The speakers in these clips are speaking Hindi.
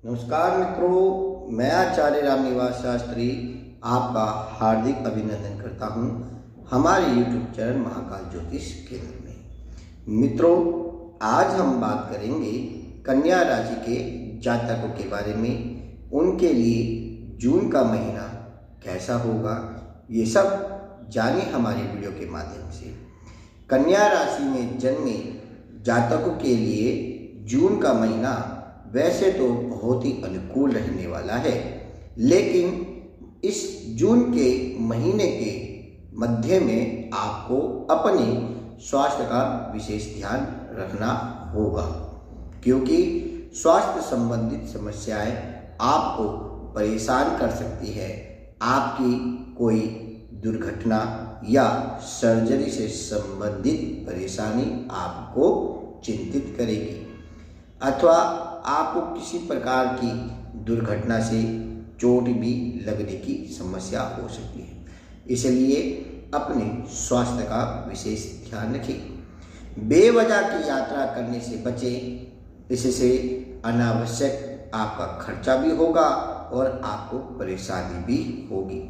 नमस्कार मित्रों, मैं आचार्य रामनिवास शास्त्री आपका हार्दिक अभिनंदन करता हूं हमारे YouTube चैनल महाकाल ज्योतिष केंद्र में। मित्रों, आज हम बात करेंगे कन्या राशि के जातकों के बारे में। उनके लिए जून का महीना कैसा होगा, ये सब जानिए हमारे वीडियो के माध्यम से। कन्या राशि में जन्मे जातकों के लिए जून का महीना वैसे तो बहुत ही अनुकूल रहने वाला है, लेकिन इस जून के महीने के मध्य में आपको अपने स्वास्थ्य का विशेष ध्यान रखना होगा, क्योंकि स्वास्थ्य संबंधित समस्याएं आपको परेशान कर सकती है। आपकी कोई दुर्घटना या सर्जरी से संबंधित परेशानी आपको चिंतित करेगी, अथवा आपको किसी प्रकार की दुर्घटना से चोट भी लगने की समस्या हो सकती है। इसलिए अपने स्वास्थ्य का विशेष ध्यान रखें। बेवजह की यात्रा करने से बचें, इससे अनावश्यक आपका खर्चा भी होगा और आपको परेशानी भी होगी।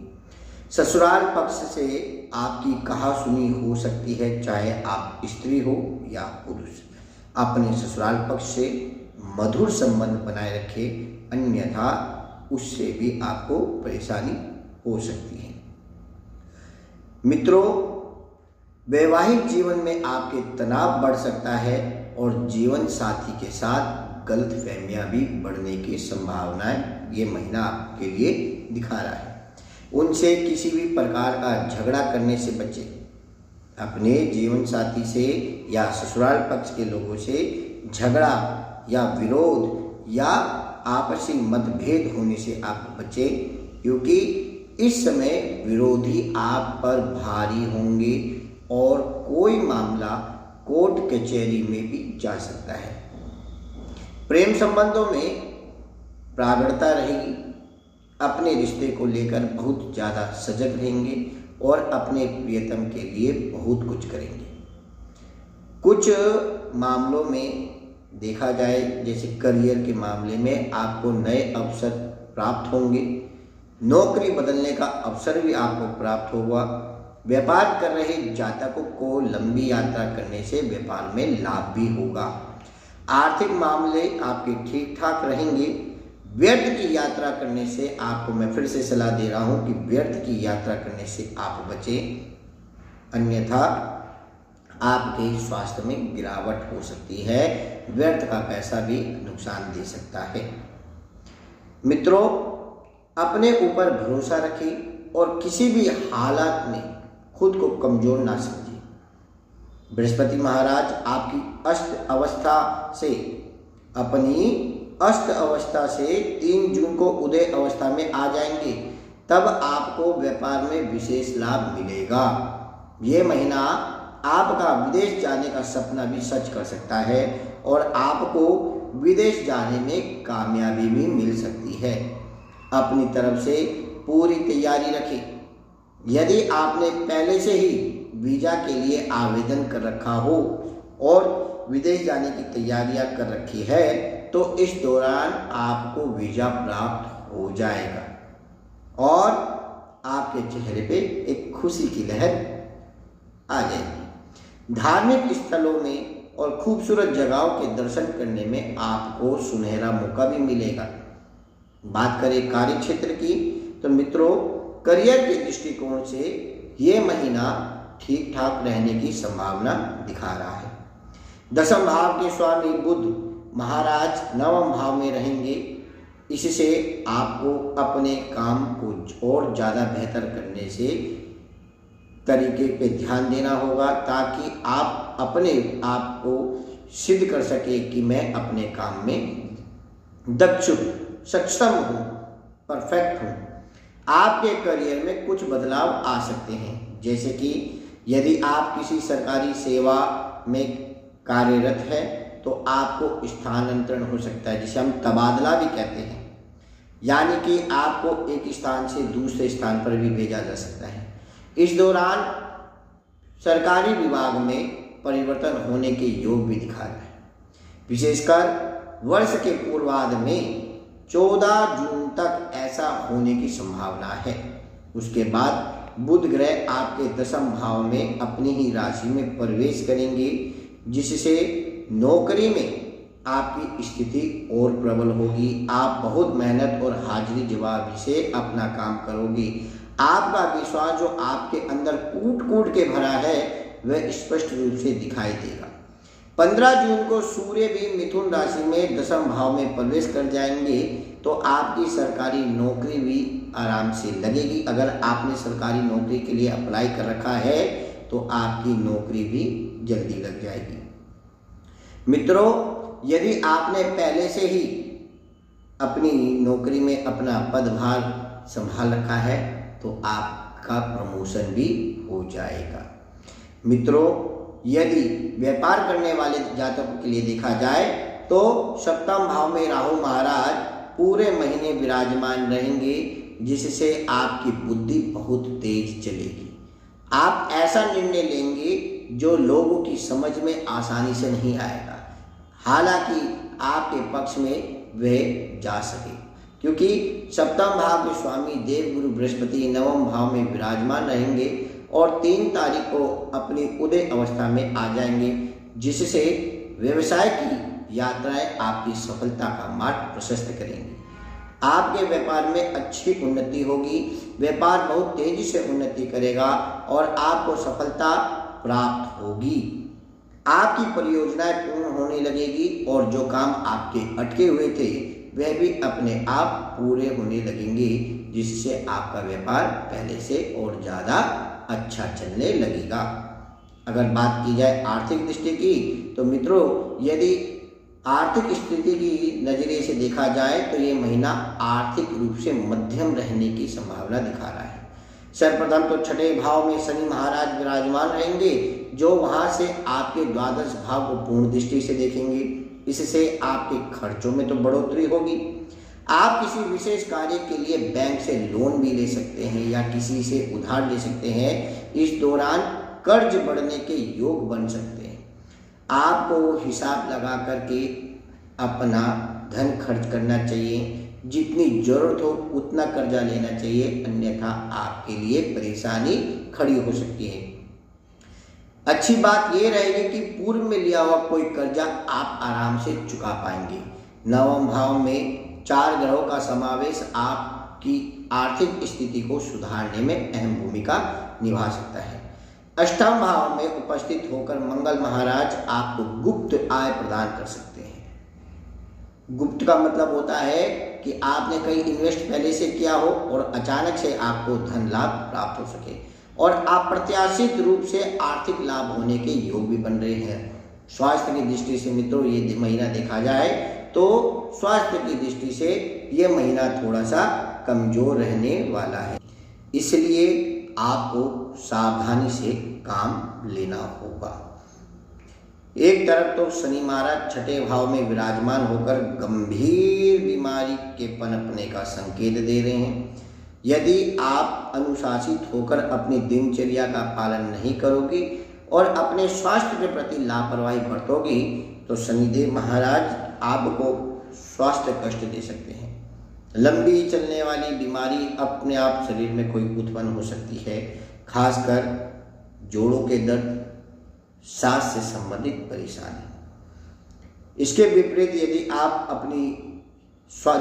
ससुराल पक्ष से आपकी कहासुनी हो सकती है, चाहे आप स्त्री हो या पुरुष। अपने ससुराल पक्ष से मधुर संबंध बनाए रखें, अन्यथा उससे भी आपको परेशानी हो सकती है। मित्रों, वैवाहिक जीवन में आपके तनाव बढ़ सकता है और जीवन साथी के साथ गलतफहमियां भी बढ़ने की संभावनाएं ये महीना आपके लिए दिखा रहा है। उनसे किसी भी प्रकार का झगड़ा करने से बचें। अपने जीवन साथी से या ससुराल पक्ष के लोगों से झगड़ा या विरोध या आपसी मतभेद होने से आप बचें, क्योंकि इस समय विरोधी आप पर भारी होंगे और कोई मामला कोर्ट कचहरी में भी जा सकता है। प्रेम संबंधों में प्रागढ़ता रहेगी। अपने रिश्ते को लेकर बहुत ज़्यादा सजग रहेंगे और अपने प्रियतम के लिए बहुत कुछ करेंगे। कुछ मामलों में देखा जाए, जैसे करियर के मामले में आपको नए अवसर प्राप्त होंगे। नौकरी बदलने का अवसर भी आपको प्राप्त होगा। व्यापार कर रहे जातकों को लंबी यात्रा करने से व्यापार में लाभ भी होगा। आर्थिक मामले आपके ठीक ठाक रहेंगे। व्यर्थ की यात्रा करने से आपको मैं फिर से सलाह दे रहा हूँ कि व्यर्थ की यात्रा करने से आप बचें, अन्यथा आपके स्वास्थ्य में गिरावट हो सकती है। व्यर्थ का पैसा भी नुकसान दे सकता है। मित्रों, अपने ऊपर भरोसा रखें और किसी भी हालात में खुद को कमजोर ना समझें। बृहस्पति महाराज आपकी अस्त अवस्था से 3 जून को उदय अवस्था में आ जाएंगे। तब आपको व्यापार में विशेष लाभ मिलेगा। ये महीना आपका विदेश जाने का सपना भी सच कर सकता है और आपको विदेश जाने में कामयाबी भी मिल सकती है। अपनी तरफ से पूरी तैयारी रखें। यदि आपने पहले से ही वीज़ा के लिए आवेदन कर रखा हो और विदेश जाने की तैयारियां कर रखी है, तो इस दौरान आपको वीज़ा प्राप्त हो जाएगा और आपके चेहरे पे एक खुशी की लहर आ जाएगी। धार्मिक स्थलों में और खूबसूरत जगहों के दर्शन करने में आपको सुनहरा मौका भी मिलेगा। बात करें कार्य क्षेत्र की, तो मित्रों, करियर के दृष्टिकोण से ये महीना ठीक ठाक रहने की संभावना दिखा रहा है। 10वें भाव के स्वामी बुध महाराज 9वें भाव में रहेंगे। इससे आपको अपने काम को और ज़्यादा बेहतर करने से तरीके पे ध्यान देना होगा, ताकि आप अपने आप को सिद्ध कर सके कि मैं अपने काम में दक्ष हूँ, सक्षम हूँ, परफेक्ट हूँ। आपके करियर में कुछ बदलाव आ सकते हैं, जैसे कि यदि आप किसी सरकारी सेवा में कार्यरत है तो आपको स्थानांतरण हो सकता है, जिसे हम तबादला भी कहते हैं। यानी कि आपको एक स्थान से दूसरे स्थान पर भी भेजा जा सकता है। इस दौरान सरकारी विभाग में परिवर्तन होने के योग भी दिखा रहा है। विशेषकर वर्ष के पूर्वार्ध में 14 जून तक ऐसा होने की संभावना है। उसके बाद बुध ग्रह आपके दशम भाव में अपनी ही राशि में प्रवेश करेंगे, जिससे नौकरी में आपकी स्थिति और प्रबल होगी। आप बहुत मेहनत और हाजिरी जवाबी से अपना काम करोगे। आपका विश्वास जो आपके अंदर कूट कूट के भरा है वह स्पष्ट रूप से दिखाई देगा। 15 जून को सूर्य भी मिथुन राशि में दशम भाव में प्रवेश कर जाएंगे, तो आपकी सरकारी नौकरी भी आराम से लगेगी। अगर आपने सरकारी नौकरी के लिए अप्लाई कर रखा है तो आपकी नौकरी भी जल्दी लग जाएगी। मित्रों, यदि आपने पहले से ही अपनी नौकरी में अपना पदभार संभाल रखा है तो आपका प्रमोशन भी हो जाएगा। मित्रों, यदि व्यापार करने वाले जातकों के लिए देखा जाए तो सप्तम भाव में राहु महाराज पूरे महीने विराजमान रहेंगे, जिससे आपकी बुद्धि बहुत तेज चलेगी। आप ऐसा निर्णय लेंगे जो लोगों की समझ में आसानी से नहीं आएगा, हालांकि आपके पक्ष में वह जा सके, क्योंकि सप्तम भाव के स्वामी देवगुरु बृहस्पति नवम भाव में विराजमान रहेंगे और 3 तारीख को अपनी उदय अवस्था में आ जाएंगे, जिससे व्यवसाय की यात्राएं आपकी सफलता का मार्ग प्रशस्त करेंगी। आपके व्यापार में अच्छी उन्नति होगी, व्यापार बहुत तेजी से उन्नति करेगा और आपको सफलता प्राप्त होगी। आपकी परियोजनाएं पूर्ण होने लगेगी और जो काम आपके अटके हुए थे वह भी अपने आप पूरे होने लगेंगे, जिससे आपका व्यापार पहले से और ज़्यादा अच्छा चलने लगेगा। अगर बात की जाए आर्थिक दृष्टि की तो मित्रों, यदि आर्थिक स्थिति की नज़रिए से देखा जाए तो ये महीना आर्थिक रूप से मध्यम रहने की संभावना दिखा रहा है। सर्वप्रथम तो छठे भाव में शनि महाराज विराजमान रहेंगे, जो वहाँ से आपके द्वादश भाव को पूर्ण दृष्टि से देखेंगे। इससे आपके खर्चों में तो बढ़ोतरी होगी। आप किसी विशेष कार्य के लिए बैंक से लोन भी ले सकते हैं या किसी से उधार ले सकते हैं। इस दौरान कर्ज बढ़ने के योग बन सकते हैं। आपको हिसाब लगा करके अपना धन खर्च करना चाहिए, जितनी जरूरत हो उतना कर्जा लेना चाहिए, अन्यथा आपके लिए परेशानी खड़ी हो सकती है। अच्छी बात यह रहेगी कि पूर्व में लिया हुआ कोई कर्जा आप आराम से चुका पाएंगे। नवम भाव में 4 ग्रहों का समावेश आपकी आर्थिक स्थिति को सुधारने में अहम भूमिका निभा सकता है। अष्टम भाव में उपस्थित होकर मंगल महाराज आपको गुप्त आय प्रदान कर सकते हैं। गुप्त का मतलब होता है कि आपने कहीं इन्वेस्ट पहले से किया हो और अचानक से आपको धन लाभ प्राप्त हो सके और अप्रत्याशित रूप से आर्थिक लाभ होने के योग भी बन रहे हैं। स्वास्थ्य की दृष्टि से मित्रों ये महीना देखा जाए तो स्वास्थ्य की दृष्टि से ये महीना थोड़ा सा कमजोर रहने वाला है, इसलिए आपको सावधानी से काम लेना होगा। एक तरफ तो शनि महाराज छठे भाव में विराजमान होकर गंभीर बीमारी के पनपने का संकेत दे रहे हैं। यदि आप अनुशासित होकर अपनी दिनचर्या का पालन नहीं करोगे और अपने स्वास्थ्य के प्रति लापरवाही बरतोगे तो शनिदेव महाराज आपको स्वास्थ्य कष्ट दे सकते हैं। लंबी चलने वाली बीमारी अपने आप शरीर में कोई उत्पन्न हो सकती है, खासकर जोड़ों के दर्द, सांस से संबंधित परेशानी। इसके विपरीत यदि आप अपनी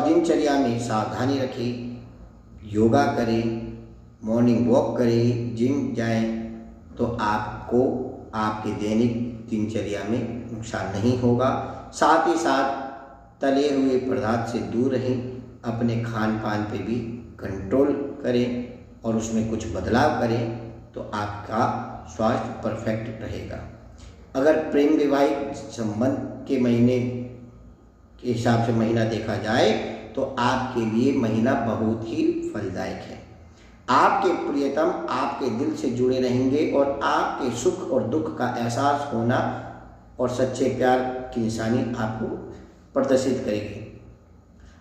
दिनचर्या में सावधानी रखें, योगा करें, मॉर्निंग वॉक करें, जिम जाएं, तो आपको आपके दैनिक दिनचर्या में नुकसान नहीं होगा। साथ ही साथ तले हुए पदार्थ से दूर रहें, अपने खान पान पे भी कंट्रोल करें और उसमें कुछ बदलाव करें तो आपका स्वास्थ्य परफेक्ट रहेगा। अगर प्रेम वैवाहिक संबंध के महीने के हिसाब से महीना देखा जाए तो आपके लिए महीना बहुत ही फलदायक है। आपके प्रियतम आपके दिल से जुड़े रहेंगे और आपके सुख और दुख का एहसास होना और सच्चे प्यार की निशानी आपको प्रदर्शित करेगी।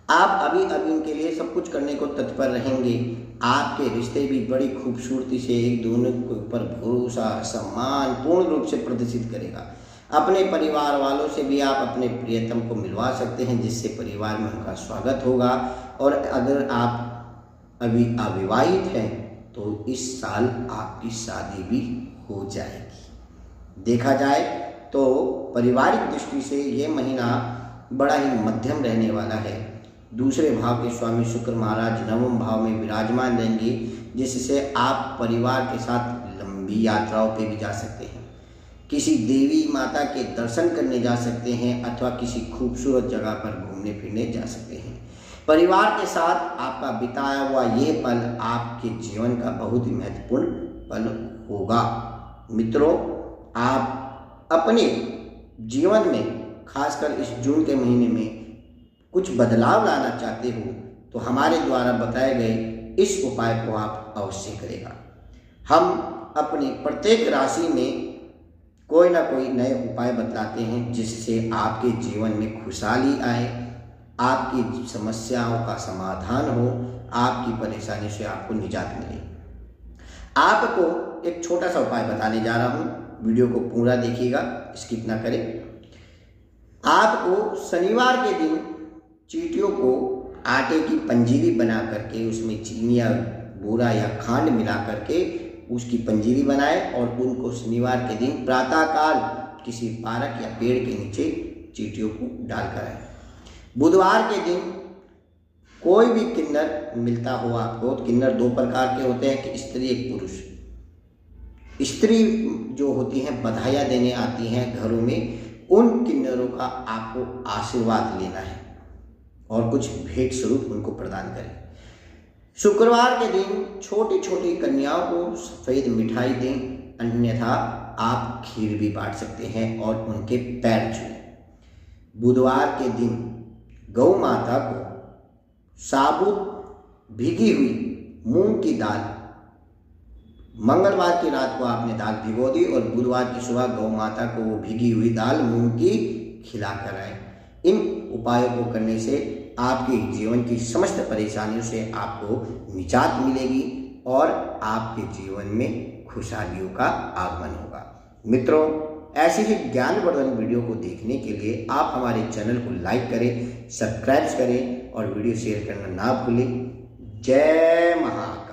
आप अभी उनके लिए सब कुछ करने को तत्पर रहेंगे। आपके रिश्ते भी बड़ी खूबसूरती से एक दूसरे के ऊपर भरोसा, सम्मान पूर्ण रूप से प्रदर्शित करेगा। अपने परिवार वालों से भी आप अपने प्रियतम को मिलवा सकते हैं, जिससे परिवार में उनका स्वागत होगा। और अगर आप अभी अविवाहित हैं तो इस साल आपकी शादी भी हो जाएगी। देखा जाए तो पारिवारिक दृष्टि से ये महीना बड़ा ही मध्यम रहने वाला है। दूसरे भाव के स्वामी शुक्र महाराज नवम भाव में विराजमान रहेंगे, जिससे आप परिवार के साथ लंबी यात्राओं पे भी जा सकते हैं, किसी देवी माता के दर्शन करने जा सकते हैं अथवा किसी खूबसूरत जगह पर घूमने फिरने जा सकते हैं। परिवार के साथ आपका बिताया हुआ ये पल आपके जीवन का बहुत ही महत्वपूर्ण पल होगा। मित्रों, आप अपने जीवन में खासकर इस जून के महीने में कुछ बदलाव लाना चाहते हो तो हमारे द्वारा बताए गए इस उपाय को आप अवश्य करेगा। हम अपनी प्रत्येक राशि में कोई ना कोई नए उपाय बतलाते हैं, जिससे आपके जीवन में खुशहाली आए, आपकी समस्याओं का समाधान हो, आपकी परेशानी से आपको निजात मिले। आपको एक छोटा सा उपाय बताने जा रहा हूँ, वीडियो को पूरा देखिएगा, स्किप ना करें। आपको शनिवार के दिन चींटियों को आटे की पंजीरी बना करके उसमें चीनी या बूरा या खांड मिला करके उसकी पंजीरी बनाएं और उनको शनिवार के दिन प्रातःकाल किसी पार्क या पेड़ के नीचे चींटियों को डालकर आए। बुधवार के दिन कोई भी किन्नर मिलता हो आपको, किन्नर दो प्रकार के होते हैं, कि स्त्री एक पुरुष। स्त्री जो होती हैं बधाइयाँ देने आती हैं घरों में, उन किन्नरों का आपको आशीर्वाद लेना है और कुछ भेंट स्वरूप उनको प्रदान करें। शुक्रवार के दिन छोटी छोटी कन्याओं को सफ़ेद मिठाई दें, अन्यथा आप खीर भी बांट सकते हैं और उनके पैर छुएं। बुधवार के दिन गौ माता को साबुत भीगी हुई मूंग की दाल, मंगलवार की रात को आपने दाल भिगो दी और बुधवार की सुबह गौ माता को वो भीगी हुई दाल मूंग की खिलाकर आए। इन उपायों को करने से आपके जीवन की समस्त परेशानियों से आपको निजात मिलेगी और आपके जीवन में खुशहालियों का आगमन होगा। मित्रों, ऐसी ही ज्ञानवर्धन वीडियो को देखने के लिए आप हमारे चैनल को लाइक करें, सब्सक्राइब करें और वीडियो शेयर करना ना भूलें। जय महाकाल।